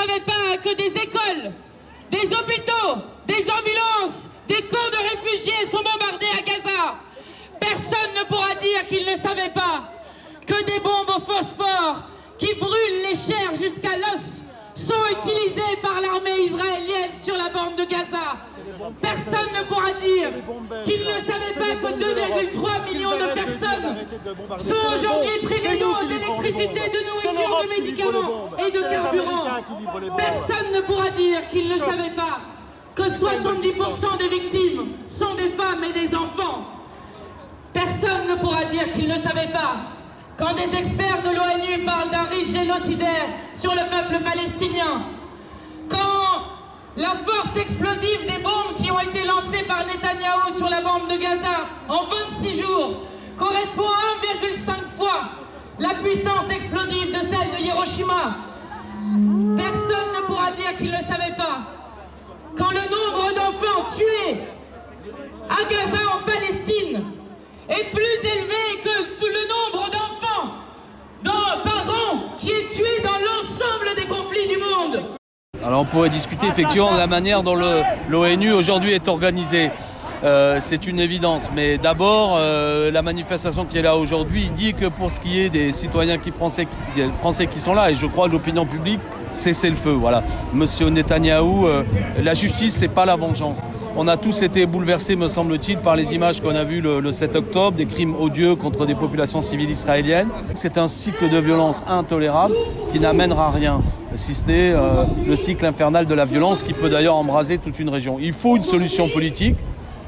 savait pas que des écoles, des hôpitaux, des ambulances, des camps de réfugiés sont bombardés à Gaza. Personne ne pourra dire qu'il ne savait pas que des bombes au phosphore qui brûlent les chairs jusqu'à l'os sont utilisées par l'armée israélienne sur la bande de Gaza. Personne ne pourra dire qu'il ne savait pas que 2,3 millions de personnes sont aujourd'hui privées d'eau, d'électricité, de nourriture, de médicaments et de carburant. Personne ne pourra dire qu'il ne savait pas que 70% des victimes sont des femmes et des enfants. Personne ne pourra dire qu'il ne savait pas quand des experts de l'ONU parlent d'un risque génocidaire sur le peuple palestinien, quand la force explosive des bombes qui ont été lancées par Netanyahou sur la bande de Gaza en 26 jours correspond à 1,5 fois la puissance explosive de celle de Hiroshima. Personne ne pourra dire qu'il ne savait pas quand le nombre d'enfants tués à Gaza en Palestine est plus élevé que tout le nombre d'enfants par an qui est tué dans l'ensemble des conflits du monde. Alors on pourrait discuter effectivement de la manière dont l'ONU aujourd'hui est organisée. C'est une évidence. Mais d'abord, la manifestation qui est là aujourd'hui dit que pour ce qui est des citoyens français qui sont là, et je crois que l'opinion publique, cessez le feu. Voilà. Monsieur Netanyahou, la justice, c'est pas la vengeance. On a tous été bouleversés, me semble-t-il, par les images qu'on a vues le 7 octobre, des crimes odieux contre des populations civiles israéliennes. C'est un cycle de violence intolérable qui n'amènera à rien, si ce n'est le cycle infernal de la violence qui peut d'ailleurs embraser toute une région. Il faut une solution politique.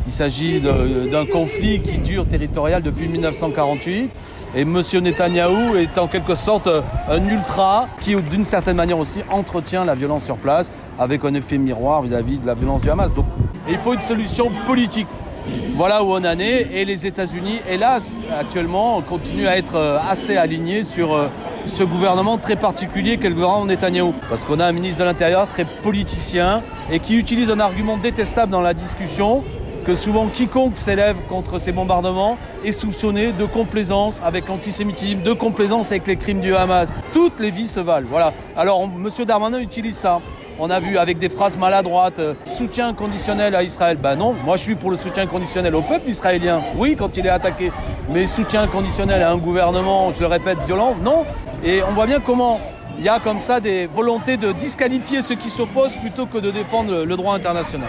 Il s'agit d'un conflit qui dure territorial depuis 1948. Et M. Netanyahou est en quelque sorte un ultra qui, d'une certaine manière aussi, entretient la violence sur place avec un effet miroir vis-à-vis de la violence du Hamas. Donc, il faut une solution politique. Voilà où on en est. Et les États-Unis, hélas, actuellement, continuent à être assez alignés sur ce gouvernement très particulier qu'est le gouvernement Netanyahou. Parce qu'on a un ministre de l'Intérieur très politicien et qui utilise un argument détestable dans la discussion, que souvent quiconque s'élève contre ces bombardements est soupçonné de complaisance avec l'antisémitisme, de complaisance avec les crimes du Hamas. Toutes les vies se valent. Voilà. Alors, M. Darmanin utilise ça. On a vu avec des phrases maladroites, soutien inconditionnel à Israël. Ben non, moi je suis pour le soutien inconditionnel au peuple israélien. Oui, quand il est attaqué. Mais soutien inconditionnel à un gouvernement, je le répète, violent, non. Et on voit bien comment il y a comme ça des volontés de disqualifier ceux qui s'opposent plutôt que de défendre le droit international.